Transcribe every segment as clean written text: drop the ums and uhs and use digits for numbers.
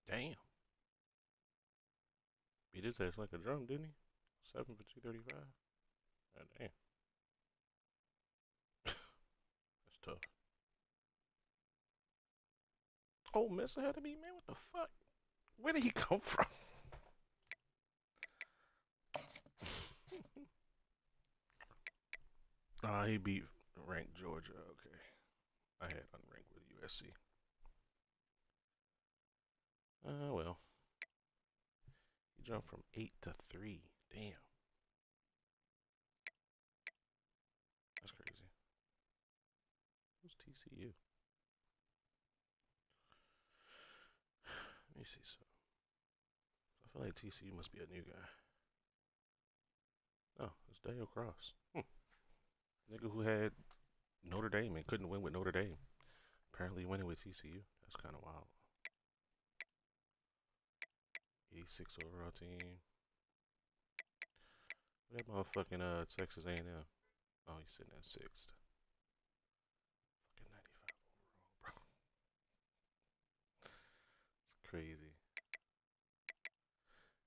Damn. Beat his ass like a drum, didn't he? 7 for 235. God damn. That's tough. Oh, Miss ahead of me, man. What the fuck? Where did he come from? He beat ranked Georgia. Okay. I had unranked with USC. Well. He jumped from 8 to 3. Damn. That's crazy. Who's TCU? Let me see. So I feel like TCU must be a new guy. Oh, it's Daniel Cross. Nigga who had Notre Dame and couldn't win with Notre Dame. Apparently winning with TCU. That's kind of wild. 86 overall team. That motherfucking Texas A&M. Oh, he's sitting at sixth. Fucking 95 overall, bro. It's crazy.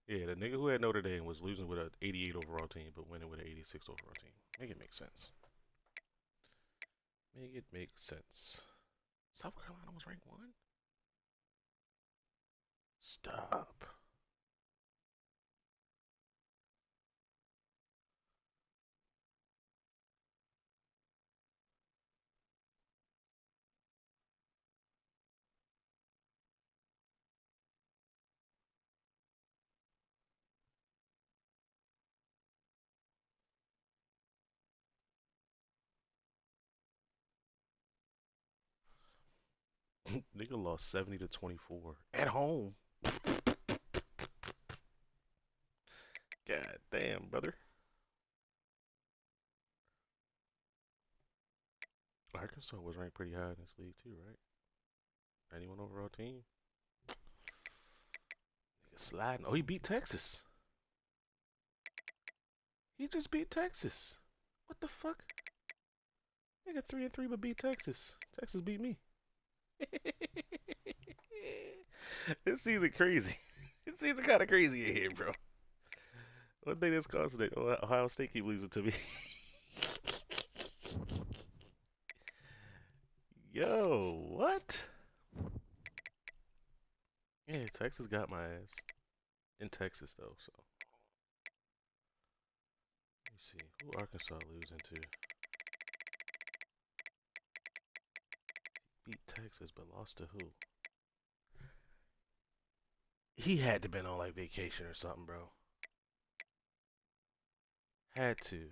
Yeah, the nigga who had Notre Dame was losing with an 88 overall team, but winning with an 86 overall team. Make it make sense. Make it make sense. South Carolina was ranked one? Stop. Nigga lost 70 to 24 at home. God damn, brother. Arkansas was ranked pretty high in this league too, right? 91 overall team. Nigga sliding. Oh, he beat Texas. He just beat Texas. What the fuck? Nigga 3-3 but beat Texas. Texas beat me. This season crazy. This season kind of crazy in here, bro. One thing that's constant, Ohio State keep losing to me. Yo, what? Yeah, Texas got my ass. In Texas, though, so. Let me see. Who Arkansas losing to? Beat Texas, but lost to who? He had to been on like vacation or something, bro. Had to.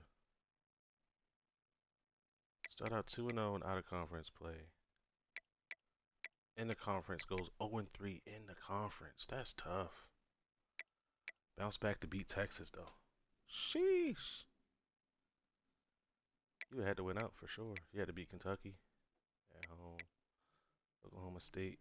Start out 2-0 in out of conference play. In the conference goes 0-3 in the conference. That's tough. Bounce back to beat Texas though. Sheesh. You had to win out for sure. You had to beat Kentucky at home. Oklahoma State.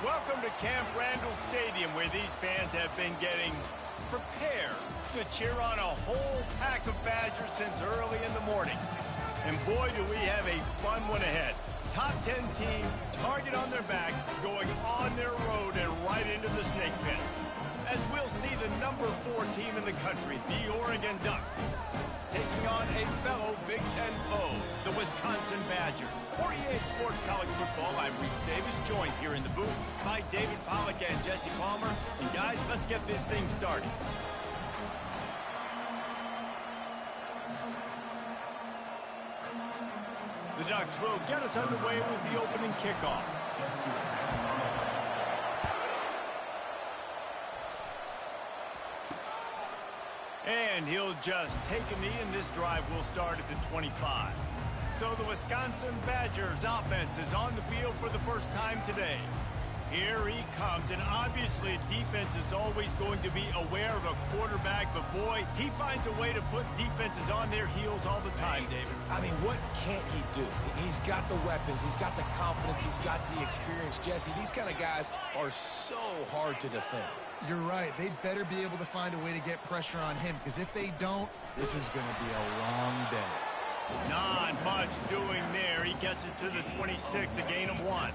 Welcome to Camp Randall Stadium, where these fans have been getting prepared to cheer on a whole pack of Badgers since early in the morning. And boy, do we have a fun one ahead. Top 10 team, target on their back, going on their road and right into the snake pit. As we'll see the number 4 team in the country, the Oregon Ducks, taking on a fellow Big Ten foe, the Wisconsin Badgers. For EA Sports College Football, I'm Reese Davis, joined here in the booth by David Pollack and Jesse Palmer. And guys, let's get this thing started. The Ducks will get us underway with the opening kickoff. And he'll just take a knee, and this drive will start at the 25. So the Wisconsin Badgers offense is on the field for the first time today. Here he comes, and obviously defense is always going to be aware of a quarterback, but boy, he finds a way to put defenses on their heels all the time, David. I mean, what can't he do? He's got the weapons, he's got the confidence, he's got the experience. Jesse, these kind of guys are so hard to defend. You're right. They'd better be able to find a way to get pressure on him, because if they don't, this is going to be a long day. Not much doing there. He gets it to the 26, a gain of 1.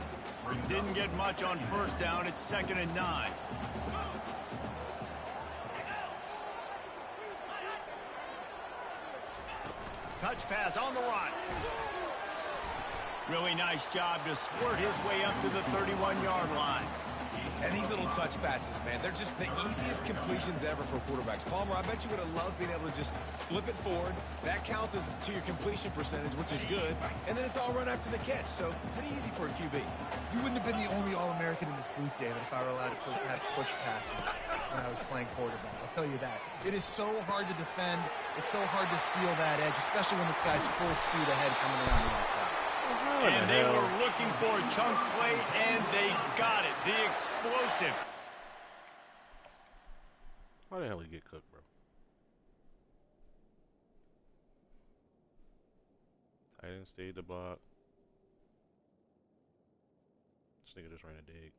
Didn't get much on first down. It's 2nd and 9. Touch pass on the run. Really nice job to squirt his way up to the 31-yard line. And these little touch passes, man, they're just the easiest completions ever for quarterbacks. Palmer, I bet you would have loved being able to just flip it forward. That counts as to your completion percentage, which is good. And then it's all run after the catch, so pretty easy for a QB. You wouldn't have been the only All-American in this booth, David, if I were allowed to have push passes when I was playing quarterback. I'll tell you that. It is so hard to defend. It's so hard to seal that edge, especially when this guy's full speed ahead coming around the outside. And they were looking for a chunk play, and they got it. The explosive. Why the hell he get cooked, bro? I didn't stay the block. This nigga just ran a dig.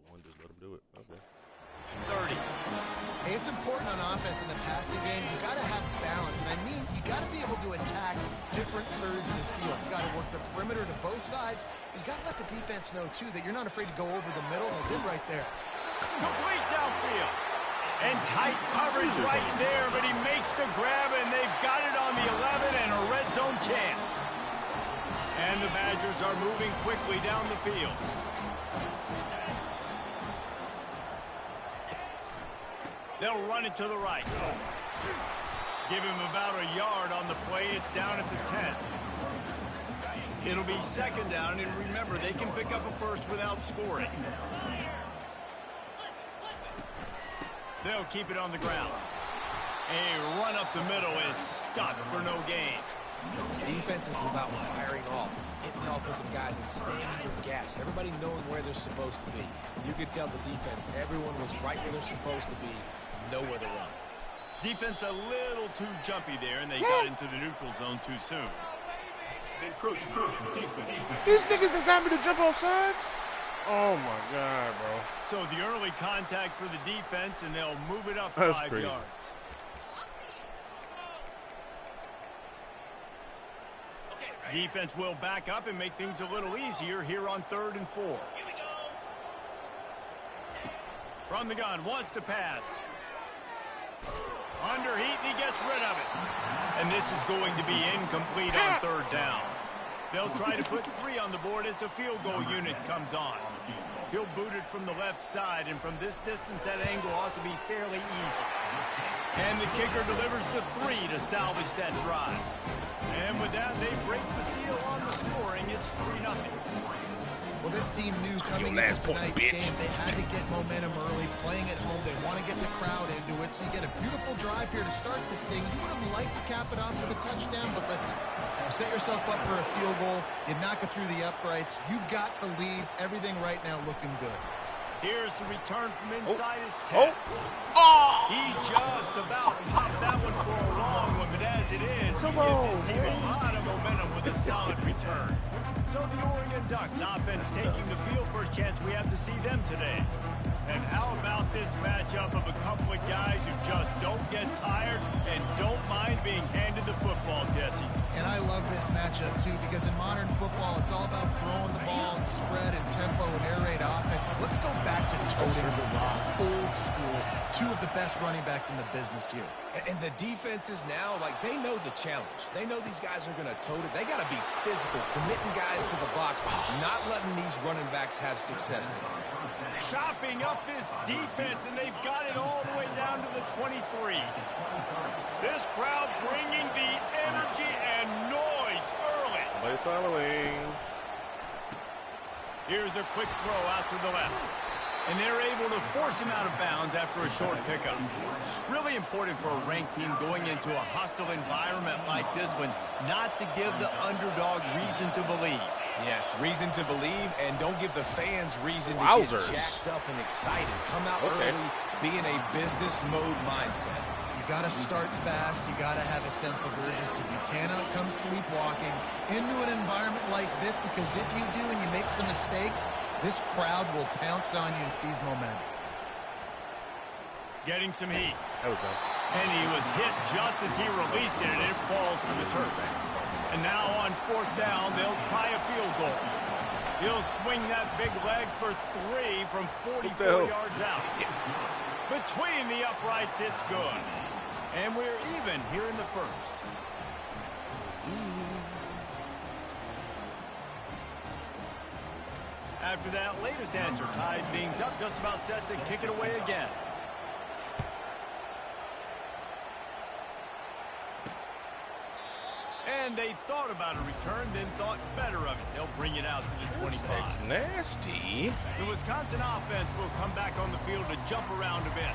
One just let him do it. Okay. 30. Hey, it's important on offense in the passing game. You got to have balance, and I mean, you got to be able to attack different thirds in the field. You got to work the perimeter to both sides. But you got to let the defense know too that you're not afraid to go over the middle. They did right there. Complete downfield. And tight coverage right there, but he makes the grab, and they've got it on the 11 and a red zone chance. And the Badgers are moving quickly down the field. They'll run it to the right. Give him about a yard on the play. It's down at the 10. It'll be 2nd down, and remember, they can pick up a first without scoring. They'll keep it on the ground. A run up the middle is stopped for no gain. Defense is about firing off, hitting the offensive guys and staying in your gaps. Everybody knowing where they're supposed to be. You could tell the defense, everyone was right where they're supposed to be, nowhere to run. Defense a little too jumpy there, and they got into the neutral zone too soon. These niggas that got me to jump off sides? Oh my God, bro. So the early contact for the defense, and they'll move it up That's 5 crazy. yards. Defense will back up and make things a little easier here on 3rd and 4. From the gun, wants to pass. Under heat, and he gets rid of it. And this is going to be incomplete on 3rd down. They'll try to put 3 on the board as the field goal unit comes on. He'll boot it from the left side, and from this distance, that angle ought to be fairly easy. And the kicker delivers the 3 to salvage that drive. And with that, they break the seal on the scoring. It's 3-0. Well, this team knew coming into tonight's game they had to get momentum early, playing at home. They want to get the crowd into it, so you get a beautiful drive here to start this thing. You would have liked to cap it off with a touchdown, but listen, you set yourself up for a field goal. You knock it through the uprights. You've got the lead. Everything right now looking good. Here's the return from inside his 10. He just about popped that one for a long one, but as it is, he gives his team a lot of momentum with a solid return. So the Oregon Ducks offense taking the field. First chance we have to see them today. And how about this matchup of a couple of guys who just don't get tired and don't mind being handed the football, Jesse? And I love this matchup, too, because in modern football, it's all about throwing the ball and spread and tempo and air raid offenses. Let's go back to toting the rock, old school. Two of the best running backs in the business here. And the defenses now, like, they know the challenge. They know these guys are going to tote it. They got to be physical, committing guys to the box, not letting these running backs have success today. Chopping up this defense, and they've got it all the way down to the 23. This crowd bringing the energy and noise early. Somebody's following. Here's a quick throw out to the left. And they're able to force him out of bounds after a short pickup. Really important for a ranked team going into a hostile environment like this one, not to give the underdog reason to believe. Yes, reason to believe, and don't give the fans reason to get jacked up and excited. Come out early, be in a business mode mindset. You got to start fast. You got to have a sense of urgency. You cannot come sleepwalking into an environment like this, because if you do and you make some mistakes, this crowd will pounce on you and seize momentum. Getting some heat. There we go. And he was hit just as he released it, and it falls to the turf. And now on fourth down, they'll try a field goal. He'll swing that big leg for 3 from 44 yards out. Between the uprights, it's good. And we're even here in the first. After that latest answer, tied things up, just about set to kick it away again. And they thought about a return, then thought better of it. They'll bring it out to the 25. That's nasty. The Wisconsin offense will come back on the field to jump around a bit.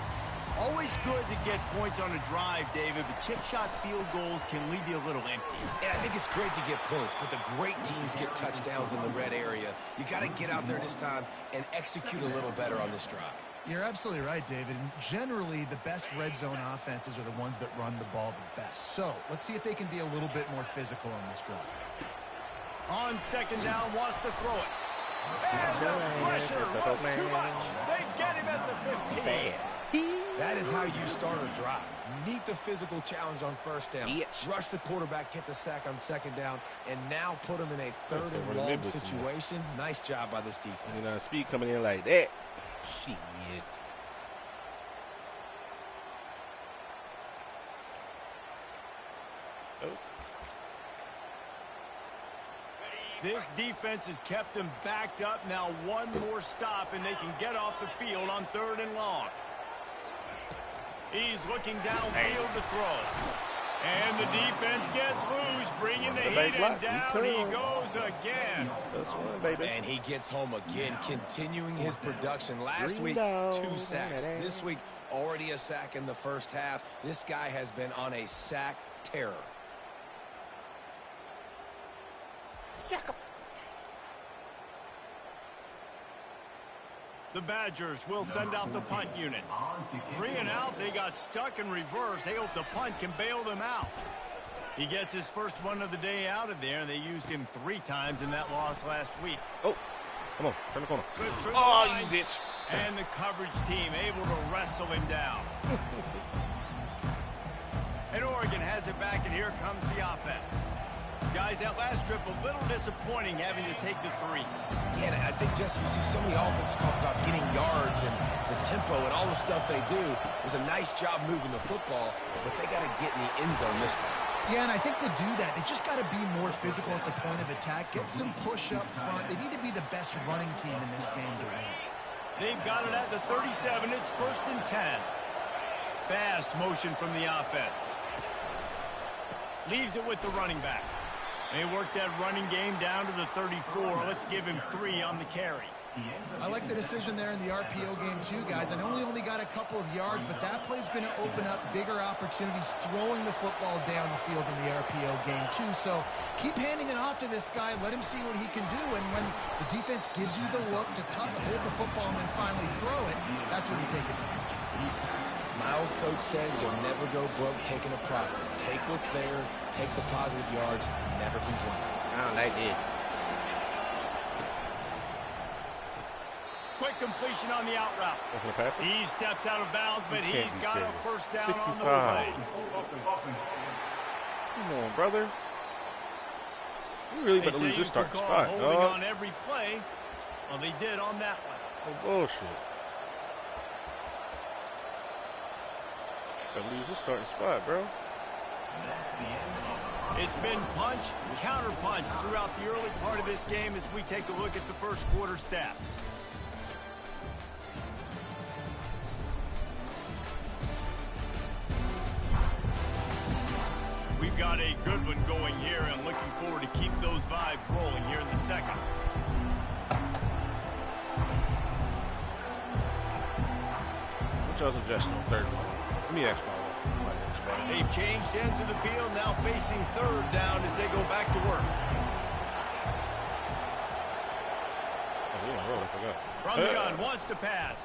Always good to get points on a drive, David, but chip shot field goals can leave you a little empty. And I think it's great to get points, but the great teams get touchdowns in the red area. You got to get out there this time and execute a little better on this drive. You're absolutely right, David. And generally, the best red zone offenses are the ones that run the ball the best. So let's see if they can be a little bit more physical on this drive. On second down, wants to throw it. And the pressure was too much. They get him at the 15. That is how you start a drive. Meet the physical challenge on first down. Yes. Rush the quarterback, get the sack on second down, and now put him in a third and long situation. Nice job by this defense. You know, speed coming in like that. Shit. Oh. This defense has kept them backed up. Now one more stop, and they can get off the field on third and long. He's looking downfield to throw. And the defense gets loose, bringing the heat, and down he goes again. That's one, baby. And he gets home again, continuing his production. Last week, 2 sacks. This week, already a sack in the first half. This guy has been on a sack terror. The Badgers will send out the punt unit. 3 and out, they got stuck in reverse. They hope the punt can bail them out. He gets his first one of the day out of there. They used him 3 times in that loss last week. Oh, come on, turn the corner. Oh, you bitch. And the coverage team able to wrestle him down. And Oregon has it back, and here comes the offense. Guys, that last trip a little disappointing having to take the 3. Yeah, and I think, Jesse, you see so many offenses talk about getting yards and the tempo and all the stuff they do. It was a nice job moving the football, but they got to get in the end zone this time. Yeah, and I think to do that, they just got to be more physical at the point of attack. Get some push up front. They need to be the best running team in this game to win. They've got it at the 37. It's 1st and 10. Fast motion from the offense. Leaves it with the running back. They work that running game down to the 34. Let's give him 3 on the carry. I like the decision there in the RPO game too, guys. I know he only got a couple of yards, but that play's going to open up bigger opportunities throwing the football down the field in the RPO game too. So keep handing it off to this guy. Let him see what he can do. And when the defense gives you the look to hold the football and then finally throw it, that's when you take advantage. My old coach said you'll never go broke taking a profit. Take what's there, take the positive yards, and never complain. I don't like this. Quick completion on the out route. He steps out of bounds, but he's got a first down 65. on the way. Come on, brother. You really about to lose your starting spot, holding on every play. Well, they did on that one. Oh, bullshit. Gotta lose your starting spot, bro. It's been punch, counter punch throughout the early part of this game as we take a look at the first quarter stats. We've got a good one going here and looking forward to keep those vibes rolling here in the second. What's your suggestion on third one? Let me ask They've changed ends of the field, now facing third down as they go back to work. From the gun, wants to pass.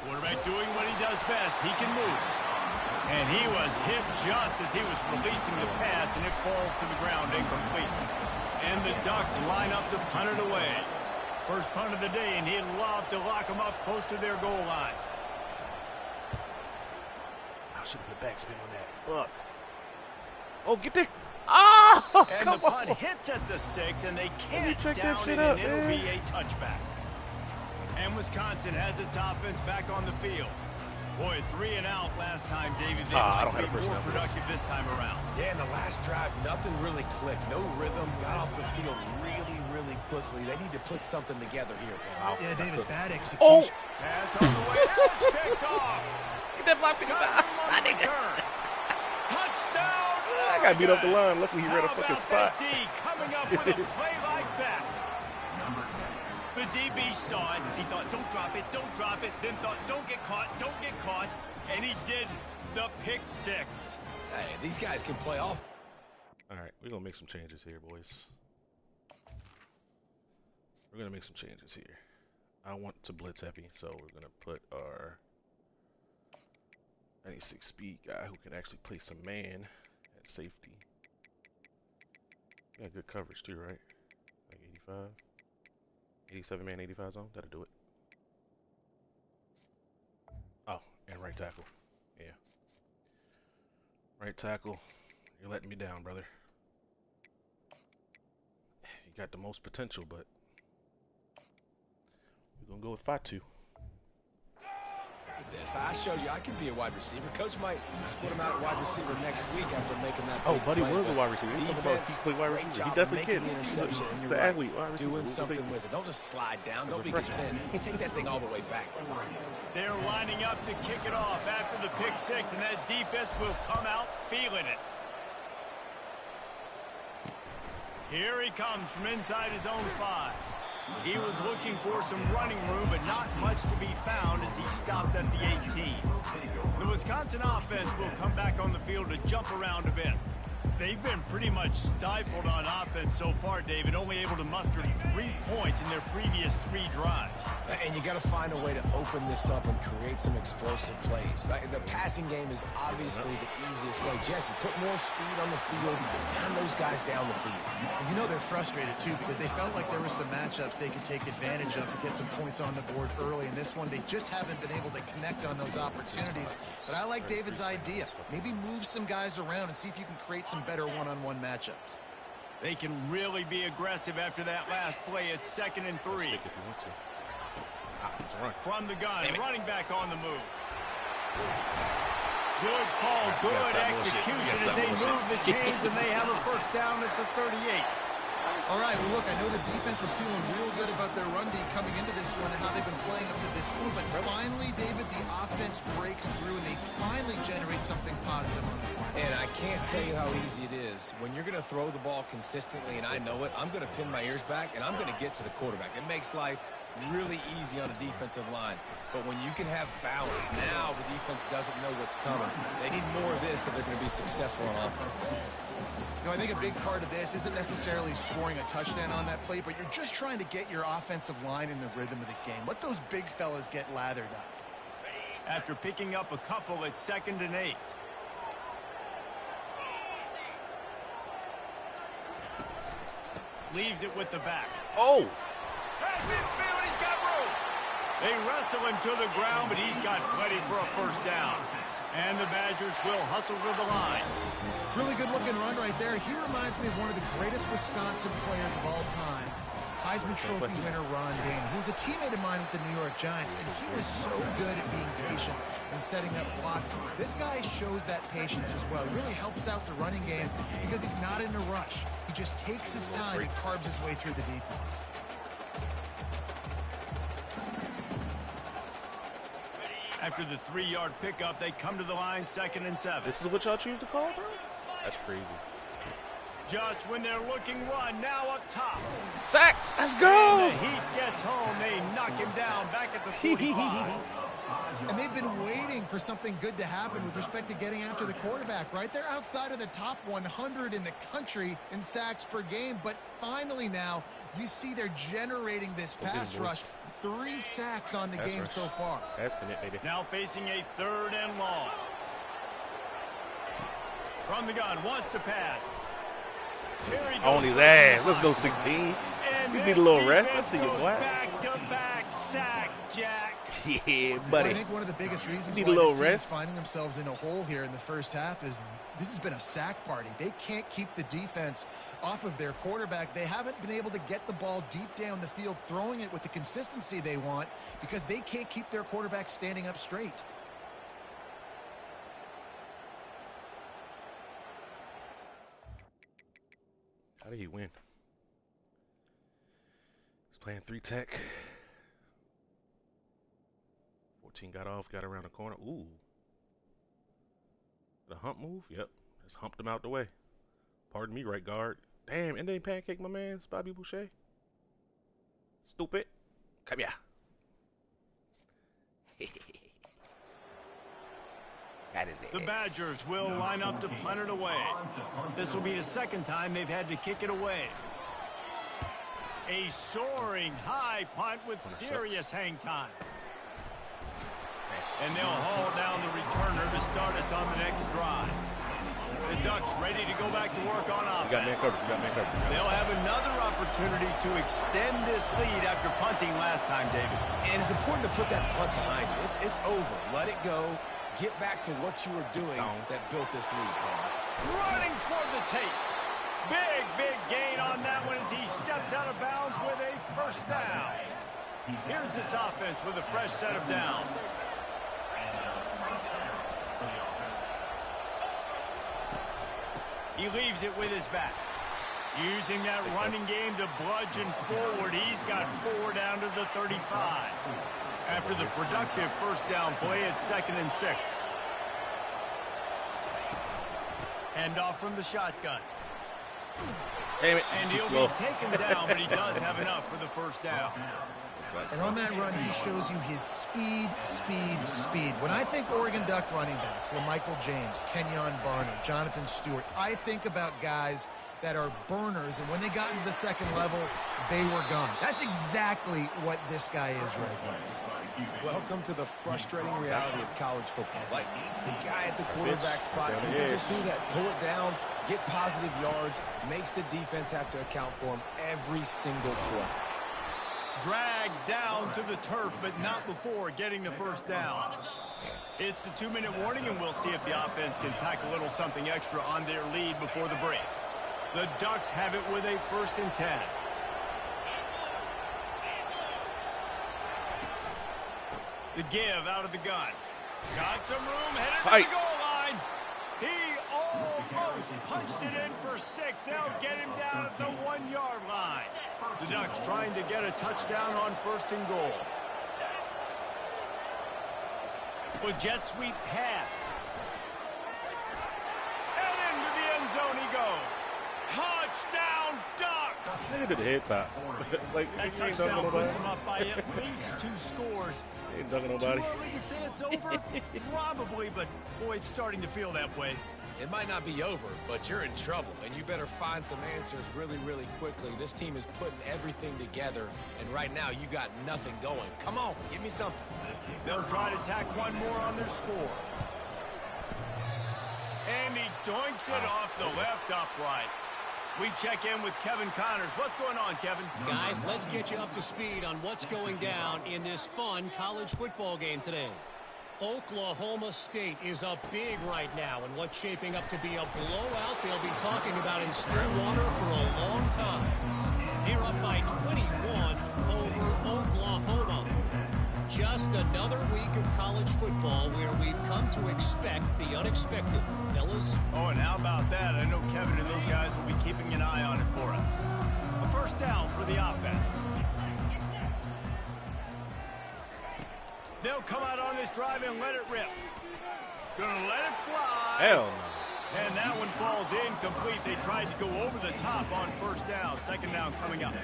Quarterback doing what he does best. He can move. And he was hit just as he was releasing the pass, and it falls to the ground incomplete. And the Ducks line up to punt it away. First punt of the day, and he'd love to lock them up close to their goal line. I should put backspin on that. Fuck. Oh, get there. Oh, and the punt hits at the 6, and they can't down it, and it'll be a touchback. And Wisconsin has its offense back on the field. Boy, 3 and out last time, David. They might be more productive this time around. Yeah, in the last drive, nothing really clicked. No rhythm. Got off the field really quickly. They need to put something together here. Yeah, David, bad execution. Oh. Pass on the way. It's picked off. Get that block picked up. Touchdown. I got beat off the line. Luckily, he read a fucking spot. D coming up with a play like that. The DB saw it. He thought, don't drop it, then thought, don't get caught, and he didn't. The pick 6. Hey, these guys can play off. All right, we're going to make some changes here, boys. We're going to make some changes here. I want to blitz heavy, so we're going to put our 96 speed guy who can actually play some man at safety. Got good coverage too, right? Like 85. 87 man, 85 zone. That'll do it. Oh, and right tackle. Yeah. Right tackle. You're letting me down, brother. You got the most potential, but we're going to go with 5-2. This. I showed you I can be a wide receiver. Coach might split him out at wide receiver next week after making that. Oh, Buddy was a wide receiver. He's talking about he played wide receiver. He definitely can. The interception, and you're athlete, wide receiver. Doing something with it. Don't just slide down. Don't be content. Take that thing all the way back. They're lining up to kick it off after the pick 6, and that defense will come out feeling it. Here he comes from inside his own 5. He was looking for some running room, but not much to be found as he stopped at the 18. The Wisconsin offense will come back on the field to jump around a bit. They've been pretty much stifled on offense so far, David, only able to muster 3 points in their previous 3 drives. And you got to find a way to open this up and create some explosive plays. The passing game is obviously the easiest way. Jesse, put more speed on the field and find those guys down the field. You know they're frustrated, too, because they felt like there were some matchups they could take advantage of to get some points on the board early. In this one, they just haven't been able to connect on those opportunities. But I like David's idea. Maybe move some guys around and see if you can create some better one-on-one matchups. They can really be aggressive after that last play. It's 2nd and 3. From the gun, running back on the move. Good call, good execution as they move the chains, and they have a first down at the 38. All right, well, look, I know the defense was feeling real good about their run D coming into this one and how they've been playing up to this point, but finally, David, the offense breaks through and they finally generate something positive on the board. And I can't tell you how easy it is. When you're going to throw the ball consistently, and I know it, I'm going to pin my ears back, and I'm going to get to the quarterback. It makes life really easy on a defensive line. But when you can have balance, now the defense doesn't know what's coming. They need more of this if they're going to be successful on offense. You know, I think a big part of this isn't necessarily scoring a touchdown on that play, but you're just trying to get your offensive line in the rhythm of the game. Let those big fellas get lathered up. after picking up a couple at 2nd and 8. Leaves it with the back. Oh! Has midfield, he's got room. They wrestle him to the ground, but he's got plenty for a first down. And the Badgers will hustle to the line. Really good looking run right there. He reminds me of one of the greatest Wisconsin players of all time. Heisman Trophy winner Ron Dayne, who was a teammate of mine with the New York Giants, and he was so good at being patient and setting up blocks. This guy shows that patience as well. He really helps out the running game because he's not in a rush. He just takes his time and carves his way through the defense. After the 3-yard pickup, they come to the line 2nd and 7. This is what y'all choose to call, bro? That's crazy. Just when they're looking run, now up top. Sack! Let's go! And the Heat gets home. They knock him down back at the 45. And they've been waiting for something good to happen with respect to getting after the quarterback, right? They're outside of the top 100 in the country in sacks per game, but finally now you see they're generating this pass rush. 3 sacks on the game so far. That's it, baby. Now facing a 3rd and long. From the gun, wants to pass. On his ass. Let's go 16. You need a little rest. Let's see you, boy. Back-to-back sack, Jack. Yeah, buddy. Well, I think one of the biggest reasons need why a little this team rest. is finding themselves in a hole here in the first half is this has been a sack party. They can't keep the defense off of their quarterback. They haven't been able to get the ball deep down the field, throwing it with the consistency they want because they can't keep their quarterback standing up straight. How did he win? He's playing 3 tech. 14 got off, got around the corner. Ooh. The hump move? Yep. Just humped him out the way. Pardon me, right guard. Damn, and they pancake my man's Bobby Boucher. Stupid. Come here. That is it. The Badgers will line up to punt it away. This will be the 2nd time they've had to kick it away. A soaring high punt with serious hang time. And they'll haul down the returner to start us on the next drive. The Ducks ready to go back to work on offense. You got man coverage. You got man coverage. They'll have another opportunity to extend this lead after punting last time, David. And it's important to put that punt behind you. It's over. Let it go. Get back to what you were doing that built this lead, Paul. Running toward the tape. Big gain on that one as he steps out of bounds with a first down. Here's this offense with a fresh set of downs. He leaves it with his back. Using that running game to bludgeon forward, he's got 4 down to the 35. After the productive first down play, it's 2nd and 6. Hand off from the shotgun. Damn it. And he'll be taken down, but he does have enough for the first down. And on that run, he shows you his speed. When I think Oregon Duck running backs, LaMichael James, Kenyon Varner, Jonathan Stewart, I think about guys that are burners, and when they got into the 2nd level, they were gone. That's exactly what this guy is right now. Welcome to the frustrating reality of college football. Like, the guy at the quarterback spot, he can just do that. Pull it down, get positive yards, makes the defense have to account for him every single play. Dragged down to the turf, but not before getting the first down. It's the 2-minute warning, and we'll see if the offense can tack a little something extra on their lead before the break. The Ducks have it with a 1st and 10. The give out of the gun. Got some room, headed to the goal line. He almost punched it in for 6. They'll get him down at the 1-yard line. The Ducks trying to get a touchdown on 1st and goal. With jet sweep pass. And into the end zone he goes. Touchdown, Ducks! Look at the head top. Like, that touchdown puts them up by at least 2 scores. Ain't dunking nobody. Too early to say it's over? Probably, but boy, it's starting to feel that way. It might not be over, but you're in trouble, and you better find some answers really, really quickly. This team is putting everything together, and right now you got nothing going. Come on, give me something. They'll try to tack one more on their score. And he doinks it off the left upright. We check in with Kevin Connors. What's going on, Kevin? Guys, let's get you up to speed on what's going down in this fun college football game today. Oklahoma State is up big right now, and what's shaping up to be a blowout they'll be talking about in Stillwater for a long time. They're up by 21 over Oklahoma. Just another week of college football where we've come to expect the unexpected. Fellas? Oh, and how about that? I know Kevin and those guys will be keeping an eye on it for us. A first down for the offense. They'll come out on this drive and let it rip. Gonna let it fly. Hell no. And that one falls incomplete. They tried to go over the top on first down. Second down coming up.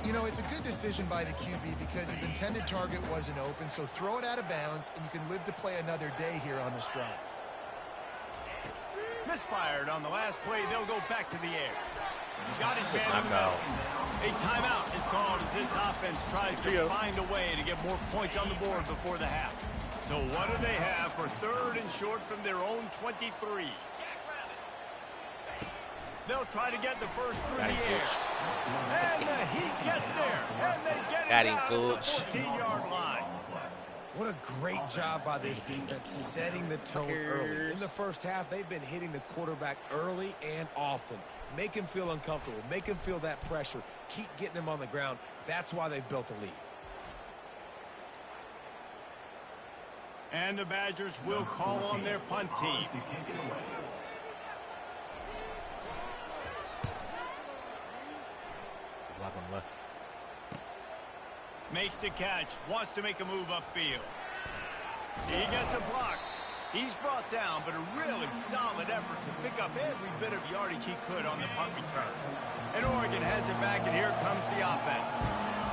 You know, it's a good decision by the QB because his intended target wasn't open, so throw it out of bounds, and you can live to play another day here on this drive. Misfired on the last play. They'll go back to the air. Got his man in the middle. A timeout is called as this offense tries to find a way to get more points on the board before the half. So what do they have for third and short from their own 23? They'll try to get the first through the air. And the Heat gets there. And they get it down to the 14-yard line. What a great job by this defense setting the tone early. In the first half, they've been hitting the quarterback early and often. Make him feel uncomfortable. Make him feel that pressure. Keep getting him on the ground. That's why they've built a lead. And the Badgers will call on their punt team. Block on the left. Makes the catch. Wants to make a move upfield. He gets a block. He's brought down, but a really solid effort to pick up every bit of yardage he could on the punt return. And Oregon has it back, and here comes the offense.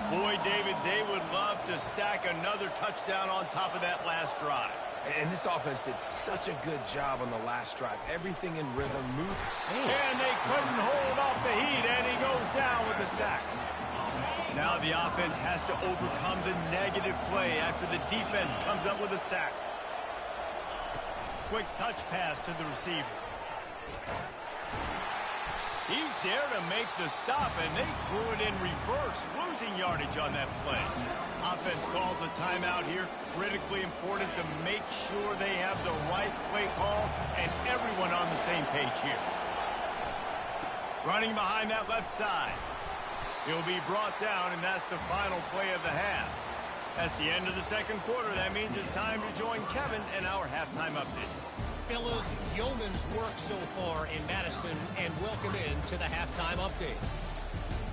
Boy, David, they would love to stack another touchdown on top of that last drive. And this offense did such a good job on the last drive. Everything in rhythm, moved. And they couldn't hold off the Heat, and he goes down with the sack. Now the offense has to overcome the negative play after the defense comes up with a sack. Quick touch pass to the receiver. He's there to make the stop, and they threw it in reverse, losing yardage on that play. Offense calls a timeout here. Critically important to make sure they have the right play call and everyone on the same page here. Running behind that left side. He'll be brought down, and that's the final play of the half. That's the end of the second quarter. That means it's time to join Kevin in our halftime update. Fellas, yeoman's work so far in Madison, and welcome in to the halftime update.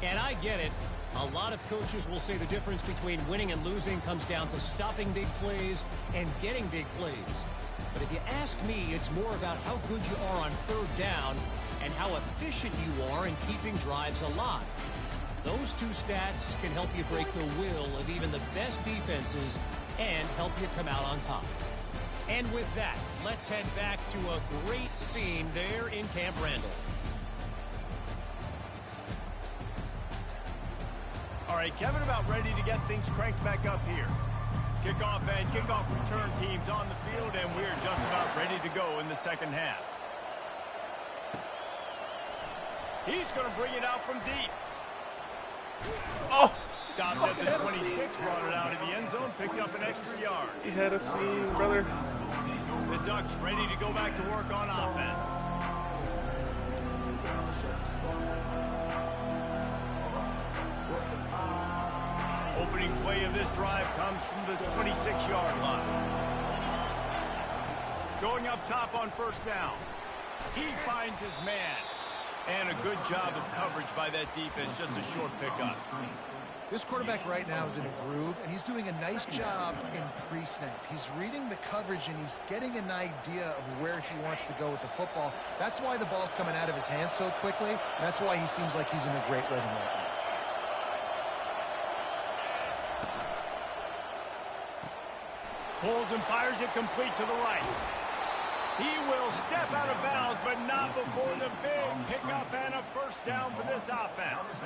And I get it. A lot of coaches will say the difference between winning and losing comes down to stopping big plays and getting big plays. But if you ask me, it's more about how good you are on third down and how efficient you are in keeping drives alive. Those two stats can help you break the will of even the best defenses and help you come out on top. And with that, let's head back to a great scene there in Camp Randall. All right, Kevin, about ready to get things cranked back up here. Kickoff and kickoff return teams on the field, and we're just about ready to go in the second half. He's going to bring it out from deep. Oh! Stopped at the 26, brought it out of the end zone, picked up an extra yard. He had a scene, brother. The Ducks ready to go back to work on offense. Opening play of this drive comes from the 26-yard line. Going up top on first down. He finds his man. And a good job of coverage by that defense, just a short pickup. This quarterback right now is in a groove, and he's doing a nice job in pre-snap. He's reading the coverage, and he's getting an idea of where he wants to go with the football. That's why the ball's coming out of his hands so quickly, and that's why he seems like he's in a great rhythm right now. Pulls and fires it complete to the right. He will step out of bounds, but not before the big pickup and a first down for this offense.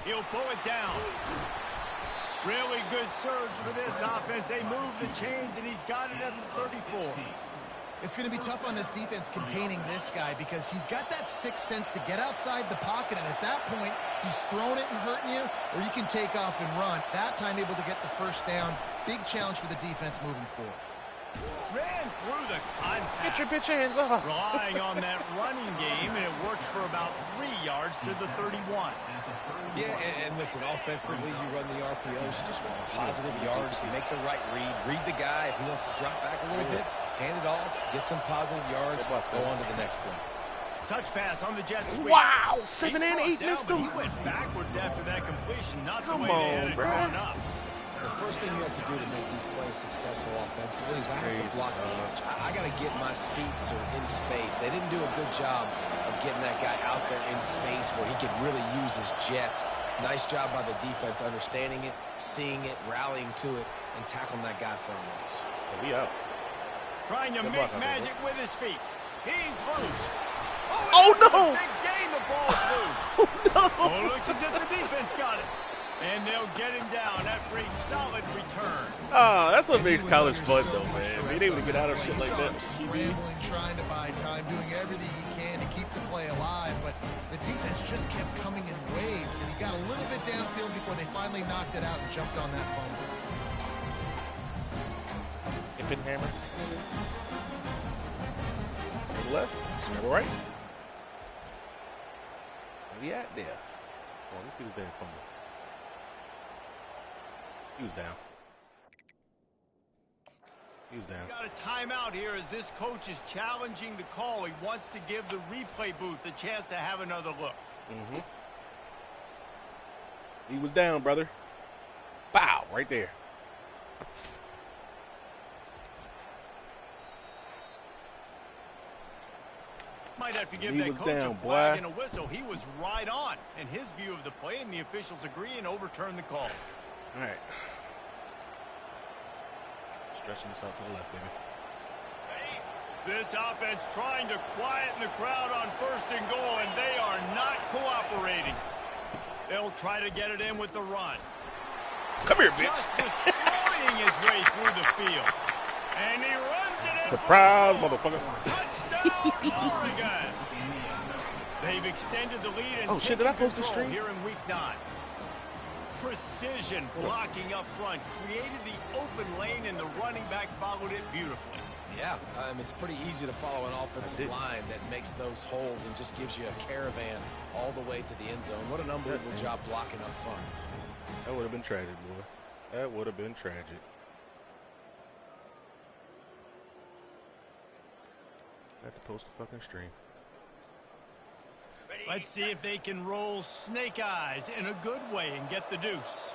He'll pull it down. Really good surge for this offense. They move the chains, and he's got it at the 34. It's going to be tough on this defense containing this guy because he's got that sixth sense to get outside the pocket, and at that point, he's throwing it and hurting you, or you can take off and run. That time able to get the first down. Big challenge for the defense moving forward. Ran through the contact. Get your bitch hands off. Relying on that running game, and it works for about 3 yards to the 31. Yeah, and listen, offensively, you run the RPOs, you just want positive yards, make the right read the guy. If he wants to drop back a little bit, hand it off, get some positive yards, go on to the next play. Touch pass on the jet sweep. Wow, 7 and 8 missed him. He went backwards after that completion, not the Come way they on, had it bro. drawn up. The first thing you have to do to make these plays successful offensively is I have to block the edge. I got to get my speedster in space. They didn't do a good job of getting that guy out there in space where he could really use his jets. Nice job by the defense understanding it, seeing it, rallying to it, and tackling that guy for a loss. We up. Trying to make magic with his feet. He's loose. Oh, no! Big gain, the ball's loose. No. Oh, looks as if the defense got it. And they'll get him down after a solid return. Oh, that's what makes college fun, though, man. Being able to get out of shit like that. Scrambling, trying to buy time, doing everything he can to keep the play alive, but the defense just kept coming in waves, and he got a little bit downfield before they finally knocked it out and jumped on that fumble. Infinite hammer. Scramble left. Scramble right. Where he at there? Oh, let's see who's there. Fumble. He was down. He was down. Got a timeout here as this coach is challenging the call. He wants to give the replay booth a chance to have another look. Mm-hmm. He was down, brother. Bow, right there. Might have to give He that was coach down, a flag boy. and a whistle. He was right on in his view of the play, and the officials agree and overturn the call. All right. Stretching this out to the left, baby. This offense trying to quieten the crowd on 1st and goal, and they are not cooperating. They'll try to get it in with the run. Come here, bitch. Just destroying his way through the field. And he runs it in. Surprise, motherfucker. Touchdown, Oregon. They've extended the lead and Oh, shit, did I taken post the control stream? here in week 9. Precision blocking up front created the open lane, and the running back followed it beautifully. Yeah, it's pretty easy to follow an offensive line that makes those holes and just gives you a caravan all the way to the end zone. What an unbelievable job blocking up front. That would have been tragic, boy. That would have been tragic. I have to post the fucking stream. Let's see if they can roll snake eyes in a good way and get the deuce.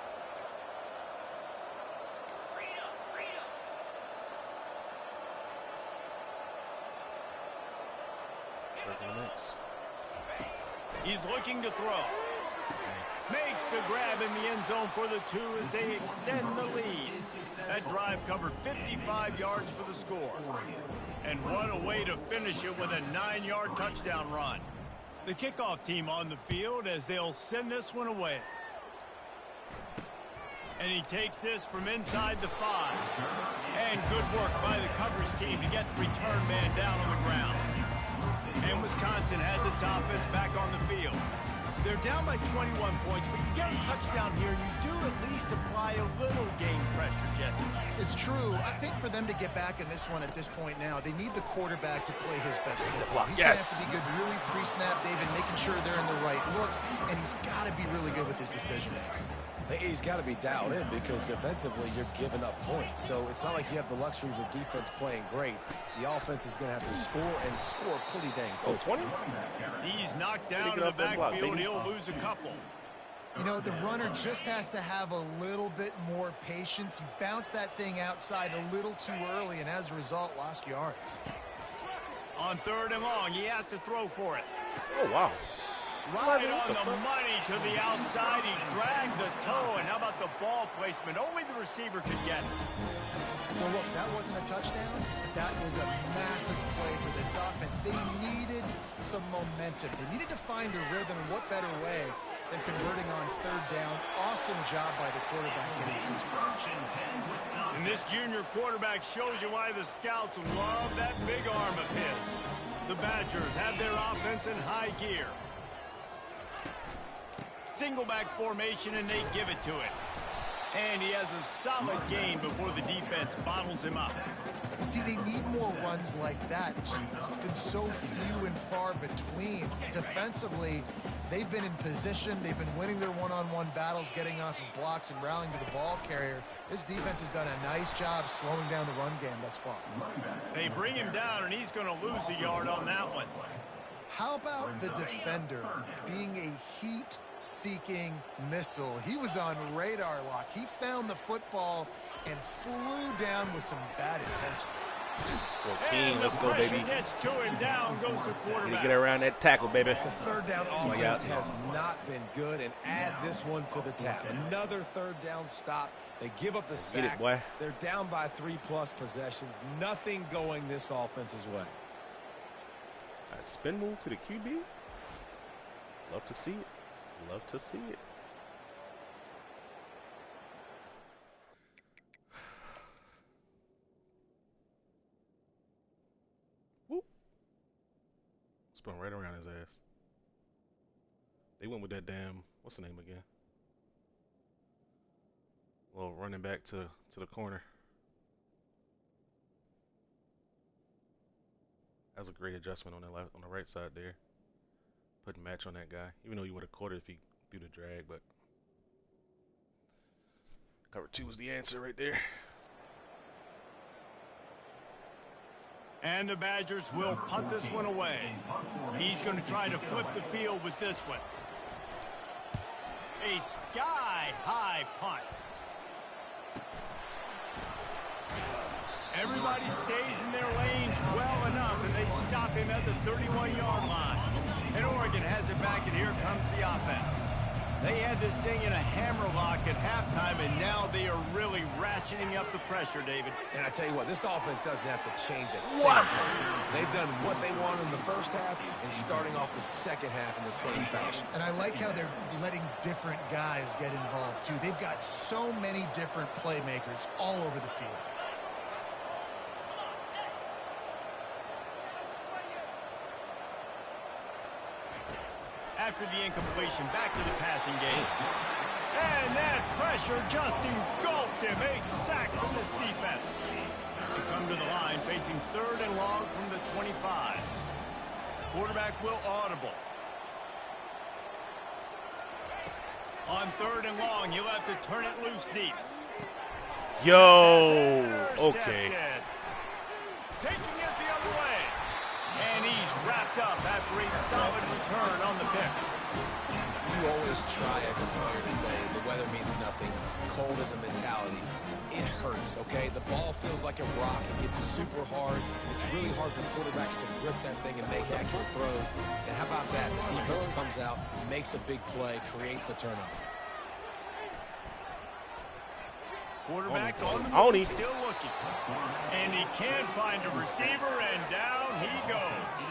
He's looking to throw. Makes the grab in the end zone for the 2 as they extend the lead. That drive covered 55 yards for the score. And what a way to finish it with a 9-yard touchdown run. The kickoff team on the field as they'll send this one away. And he takes this from inside the 5. And good work by the coverage team to get the return man down on the ground. And Wisconsin has its offense back on the field. They're down by 21 points, but you get a touchdown here, and you do at least apply a little game pressure, Jesse. It's true. I think for them to get back in this one at this point now, they need the quarterback to play his best football. He's going to have to be good really pre-snap, David, making sure they're in the right looks, and he's got to be really good with his decision making. He's got to be dialed in because defensively you're giving up points. So it's not like you have the luxury of your defense playing great. The offense is going to have to score and score pretty dang quick. 20? He's knocked down in the backfield. He'll lose a couple. You know, the runner just has to have a little bit more patience. He bounced that thing outside a little too early, and as a result, lost yards. On 3rd and long, he has to throw for it. Oh, wow. Right on the money to the outside. He dragged the toe. And how about the ball placement? Only the receiver could get it. Well, look, that wasn't a touchdown, but that was a massive play for this offense. They needed some momentum. They needed to find a rhythm, and what better way than converting on third down. Awesome job by the quarterback getting through his progression. And this junior quarterback shows you why the scouts love that big arm of his. The Badgers have their offense in high gear. Single back formation, and they give it to him. And he has a solid gain before the defense bottles him up. See, they need more runs like that. It's been so few and far between. Defensively, they've been in position. They've been winning their one-on-one battles, getting off of blocks and rallying to the ball carrier. This defense has done a nice job slowing down the run game thus far. They bring him down, and he's going to lose a yard on that one. How about the defender being a heat-seeking missile? He was on radar lock. He found the football and flew down with some bad intentions. 14, let's go, baby. Gets to him, down goes the quarterback. Get around that tackle, baby. The third down offense has not been good, and add this one to the tap. Another third down stop. They give up the sack. Get it, boy. They're down by 3+ possessions. Nothing going this offense's way. All right, spin move to the QB. Love to see it. Love to see it. Whoop. Spun right around his ass. They went with that damn, what's the name again? Well, running back to the corner. That was a great adjustment on the right side there. Putting match on that guy, even though he would have caught it if he threw the drag, but cover 2 was the answer right there. And the Badgers will punt this one away. He's going to try to flip the field with this one. A sky-high punt. Everybody stays in their lanes well enough, and they stop him at the 31-yard line. And Oregon has it back, and here comes the offense. They had this thing in a hammerlock at halftime, and now they are really ratcheting up the pressure, David. And I tell you what, this offense doesn't have to change a thing. They've done what they want in the first half and starting off the second half in the same fashion. And I like how they're letting different guys get involved, too. They've got so many different playmakers all over the field. After the incompletion, back to the passing game. And that pressure just engulfed him. A sack from this defense. They come to the line facing 3rd and long from the 25. Quarterback will audible. On 3rd and long, he'll have to turn it loose deep. Yo, okay. Taking it the other way. And he's wrapped up after a solid return on the pick. You always try as a player to say the weather means nothing. Cold is a mentality. It hurts, okay? The ball feels like a rock. It gets super hard. It's really hard for quarterbacks to grip that thing and make accurate throws. And how about that? The defense comes out, makes a big play, creates the turnover. Quarterback on the move, still looking. And he can't find a receiver, and down he goes.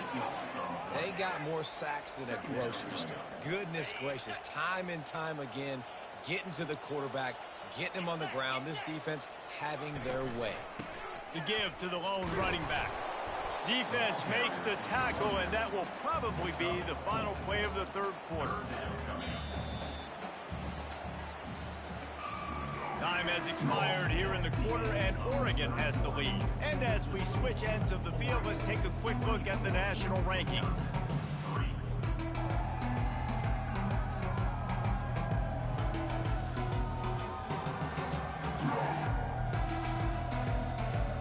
They got more sacks than a grocery store. Goodness gracious, time and time again, getting to the quarterback, getting him on the ground. This defense having their way. The give to the lone running back. Defense makes the tackle, and that will probably be the final play of the 3rd quarter. Time has expired here in the quarter, and Oregon has the lead. And as we switch ends of the field, let's take a quick look at the national rankings.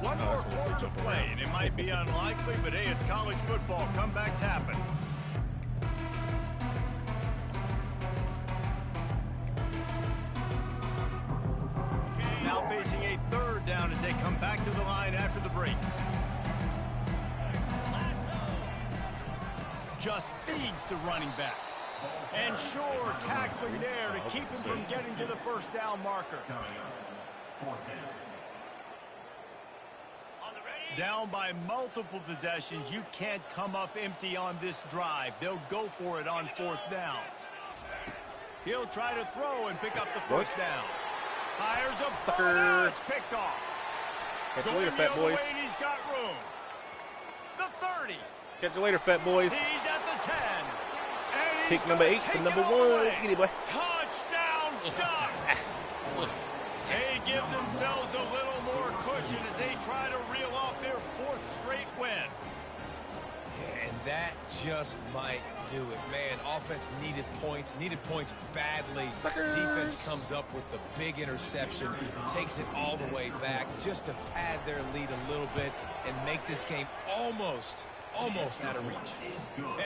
One more quarter to play, and it might be unlikely, but hey, it's college football. Comebacks happen. Now facing a 3rd down as they come back to the line after the break. Just feeds the running back. And sure, tackling there to keep him from getting to the first down marker. Down by multiple possessions, you can't come up empty on this drive. They'll go for it on 4th down. He'll try to throw and pick up the first down. Fires a ball, now it's picked off. Catch you later, fat boys. He's got room. The 30. Catch you later, fat boys. He's at the 10. And Pick number 8 to number 1. Let's get it, boy. Touchdown, Ducks. They give themselves a little more cushion as they try to reel off their 4th straight win. Yeah, and that just might do it, man. Offense needed points badly. Suckers. Defense comes up with the big interception, takes it all the way back just to pad their lead a little bit and make this game almost out of reach.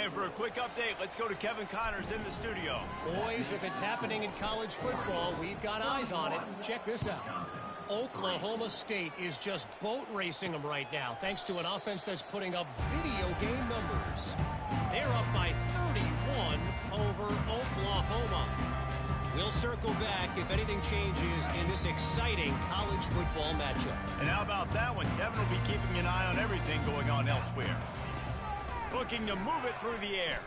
And for a quick update, let's go to Kevin Connors in the studio. Boys, if it's happening in college football, we've got eyes on it. Check this out. Oklahoma State is just boat racing them right now, thanks to an offense that's putting up video game numbers. They're up by 31 over Oklahoma. We'll circle back if anything changes in this exciting college football matchup. And how about that one? Kevin will be keeping an eye on everything going on elsewhere. Looking to move it through the air.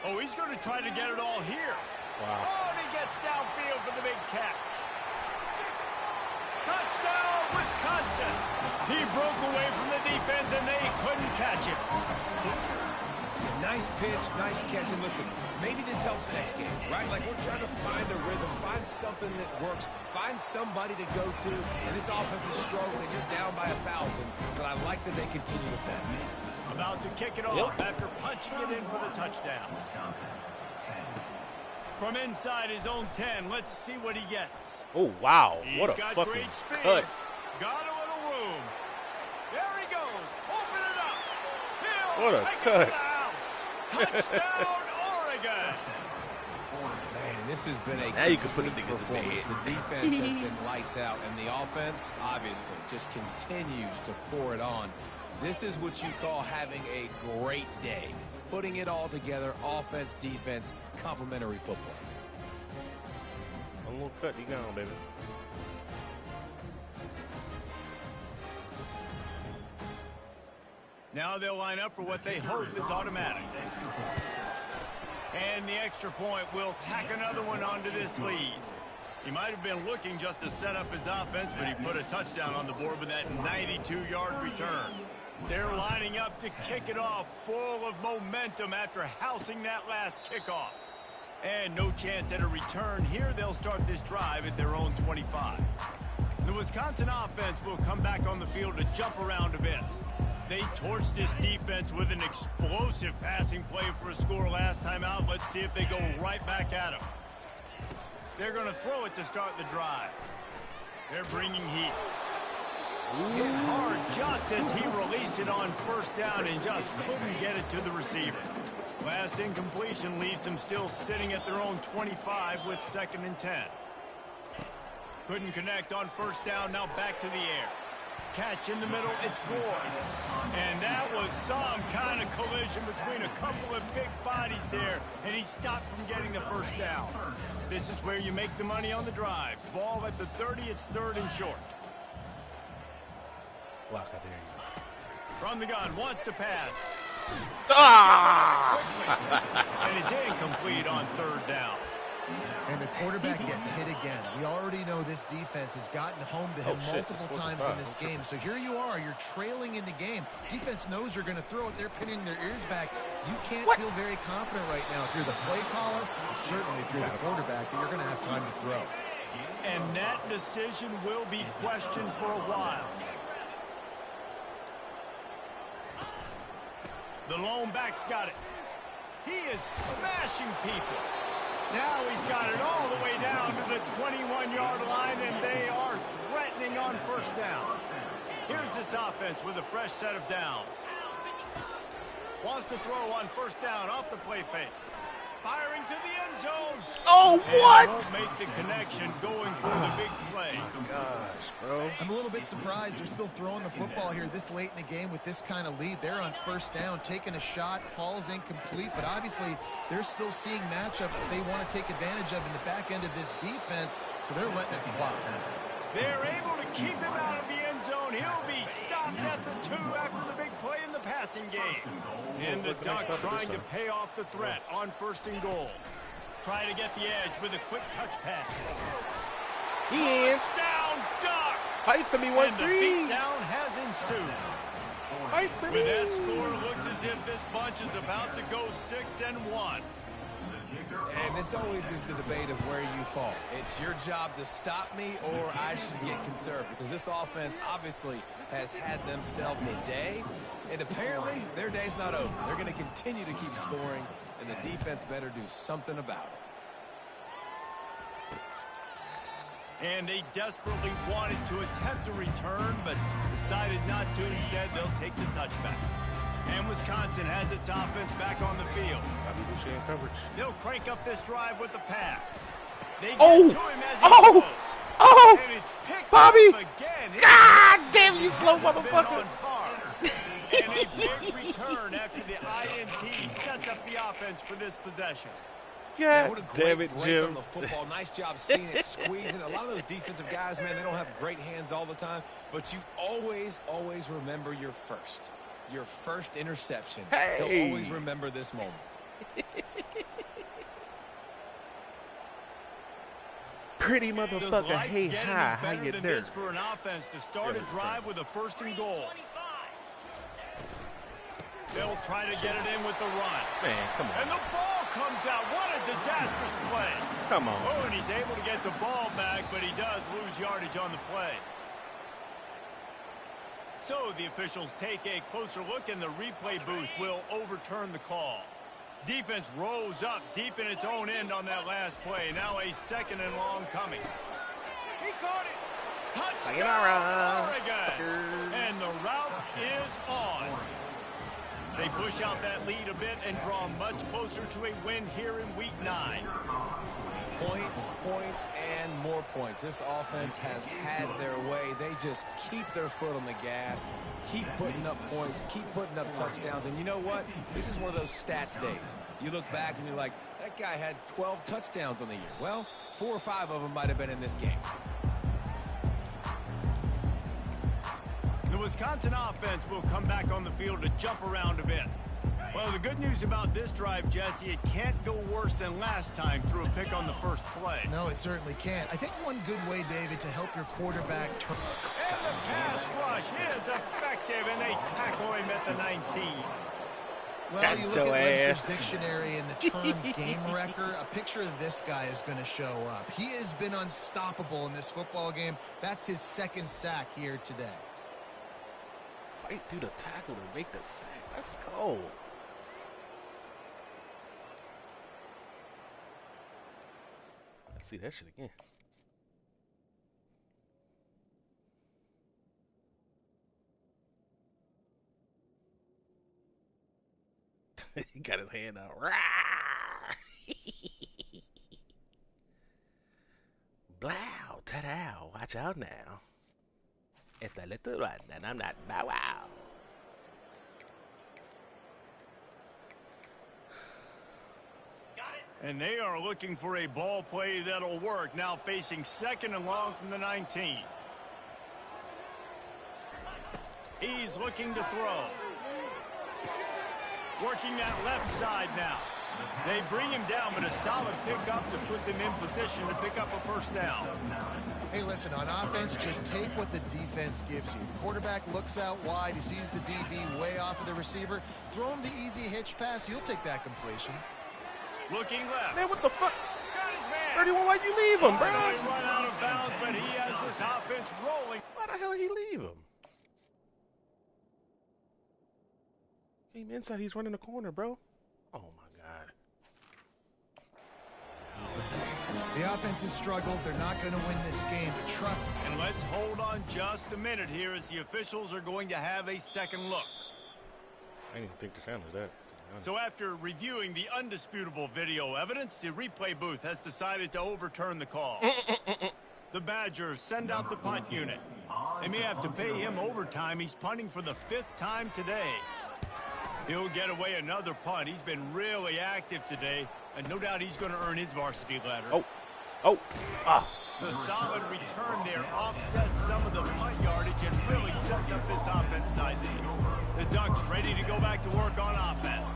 Oh, he's going to try to get it all here. Wow. Oh, and he gets downfield for the big catch. Touchdown, Wisconsin. He broke away from the defense, and they couldn't catch him. Nice pitch, nice catch. And listen, maybe this helps next game, right? Like, we're trying to find a rhythm, find something that works, find somebody to go to. And this offense is struggling. You're down by 1,000, but I like that they continue to fight. About to kick it off after punching it in for the touchdown. From inside his own 10, let's see what he gets. Oh, wow. What a He's got fucking great speed. cut. Got a little room. There he goes. Open it up. He'll What a take cut. it to the house. Touchdown, Oregon. Man, this has been a Now you can put it complete together, performance. man. The defense has been lights out, and the offense, obviously, just continues to pour it on. This is what you call having a great day. Putting it all together, offense, defense, complementary football. One little cut, you gone, baby. Now they'll line up for what they hope is automatic. And the extra point will tack another one onto this lead. He might have been looking just to set up his offense, but he put a touchdown on the board with that 92-yard return. They're lining up to kick it off, full of momentum after housing that last kickoff. And no chance at a return here. They'll start this drive at their own 25. The Wisconsin offense will come back on the field to jump around a bit. They torched this defense with an explosive passing play for a score last time out. Let's see if they go right back at him. They're going to throw it to start the drive. They're bringing heat. Hit hard just as he released it on first down and just couldn't get it to the receiver. Last incompletion leaves them still sitting at their own 25 with 2nd and 10. Couldn't connect on first down, now back to the air. Catch in the middle, it's Gore. And that was some kind of collision between a couple of big bodies there, and he stopped from getting the first down. This is where you make the money on the drive. Ball at the 30, it's 3rd and short. Block, I dare you. From the gun, wants to pass. Ah! And it's incomplete on 3rd down. And the quarterback gets hit again. We already know this defense has gotten home to him multiple times in this game. So here you are, you're trailing in the game. Defense knows you're going to throw it. They're pinning their ears back. You can't feel very confident right now if you're the play caller, and certainly if you're the quarterback, that you're going to have time to throw. And that decision will be questioned for a while. The lone back's got it. He is smashing people. Now he's got it all the way down to the 21-yard line, and they are threatening on first down. Here's this offense with a fresh set of downs. Wants to throw on first down off the play fake. firing to the end zone. Oh, what? And won't make the connection going for the big play. Gosh, bro. I'm a little bit surprised they're still throwing the football here this late in the game with this kind of lead. They're on first down, taking a shot, falls incomplete, but obviously they're still seeing matchups that they want to take advantage of in the back end of this defense, so they're letting it fly. They're able to keep him out of the end zone. He'll be stopped at the 2 after the big play in the passing game. And the Ducks trying to pay off the threat on 1st and goal. Try to get the edge with a quick touch pass. He is. Down Ducks. Fight for me, And the 1-3. beatdown has ensued. Fight for me. With that score, it looks as if this bunch is about to go 6-1. And this always is the debate of where you fall. It's your job to stop me or I should get conserved, because this offense obviously has had themselves a day, and apparently their day's not over. They're going to continue to keep scoring, and the defense better do something about it. And they desperately wanted to attempt a return, but decided not to. Instead, they'll take the touchback. And Wisconsin has its offense back on the field. They'll crank up this drive with the pass. They get to him as he throws. Oh! And it's picked Bobby! up again. God damn, you slow motherfucker! And a big return after the INT sets up the offense for this possession. God What a damn great it, break Jim. on the football. Nice job seeing it, squeezing. A lot of those defensive guys, man, they don't have great hands all the time, but you always remember your first interception. Hey. They'll always remember this moment. Pretty Does motherfucker, life hey, get hi, any how better you than doing? this for an offense to start a drive with a 1st and goal? They'll try to get it in with the run. Man, come And on. the ball comes out. What a disastrous play. Come on. Oh, and he's able to get the ball back, but he does lose yardage on the play. So the officials take a closer look, and the replay booth will overturn the call. Defense rose up deep in its own end on that last play. Now a 2nd and long coming. He caught it. Touchdown, Oregon. And the route is on. They push out that lead a bit and draw much closer to a win here in Week 9. Points, and more points. This offense has had their way. They just keep their foot on the gas, keep putting up points, keep putting up touchdowns. And you know what? This is one of those stats days. You look back and you're like, that guy had 12 touchdowns on the year. Well, 4 or 5 of them might have been in this game. The Wisconsin offense will come back on the field to jump around a bit. Well, the good news about this drive, Jesse, it can't go worse than last time through a pick on the first play. No, it certainly can't. I think one good way, David, to help your quarterback turn. And the pass rush is effective, and they tackle him at the 19. Well, you look at Webster's dictionary and the term game wrecker, a picture of this guy is going to show up. He has been unstoppable in this football game. That's his 2nd sack here today. Fight through the tackle to make the sack. That's cold. Let's see that shit again. He got his hand out. Blow, ta-da, watch out now. It's a little one, and I'm not bow wow. And they are looking for a ball play that'll work. Now facing 2nd and long from the 19. He's looking to throw. Working that left side now. They bring him down, but a solid pickup to put them in position to pick up a 1st down. Hey, listen, on offense, just take what the defense gives you. The quarterback looks out wide. He sees the DB way off of the receiver. Throw him the easy hitch pass. You'll take that completion. Looking left. Man, what the fuck? Got his man. 31, why'd you leave him, bro? They run out of bounds, but he has this offense rolling. Why the hell did he leave him? Came inside, he's running the corner, bro. Oh my god. The offense has struggled. They're not going to win this game, but trust. And let's hold on just a minute here as the officials are going to have a 2nd look. I didn't even think the sound was that. So after reviewing the undisputable video evidence, the replay booth has decided to overturn the call. The Badgers send out the punt unit. They may have to pay him overtime. He's punting for the 5th time today. He'll get away another punt. He's been really active today, and no doubt he's going to earn his varsity ladder. The solid return there offsets some of the punt yardage and really sets up this offense nicely. The Ducks ready to go back to work on offense.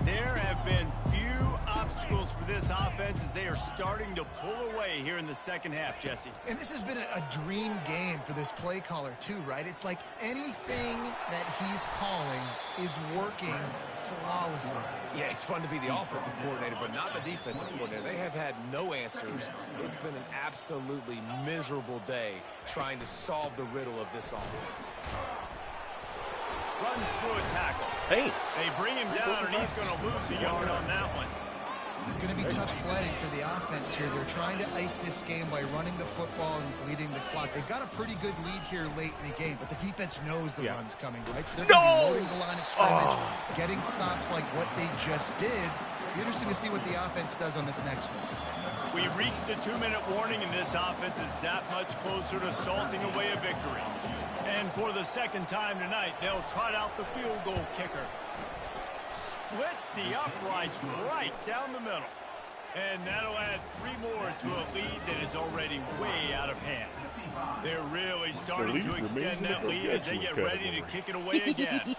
There have been few obstacles for this offense as they are starting to pull away here in the second half, Jesse. And this has been a dream game for this play caller too, right? It's like anything that he's calling is working flawlessly. Yeah, it's fun to be the offensive coordinator, but not the defensive coordinator. They have had no answers. It's been an absolutely miserable day trying to solve the riddle of this offense. Runs through a tackle. Hey. They bring him down, and he's going to lose a yard on that one. It's going to be tough sledding for the offense here. They're trying to ice this game by running the football and bleeding the clock. They've got a pretty good lead here late in the game, but the defense knows the run's coming, right? So they're going to be loading the line of scrimmage, getting stops like what they just did. It'll be interesting to see what the offense does on this next one. We reached the 2-minute warning, and this offense is that much closer to salting away a victory. And for the second time tonight, they'll trot out the field goal kicker. Splits the uprights right down the middle. And that'll add 3 more to a lead that is already way out of hand. They're really starting to extend that lead as they get ready to kick it away again.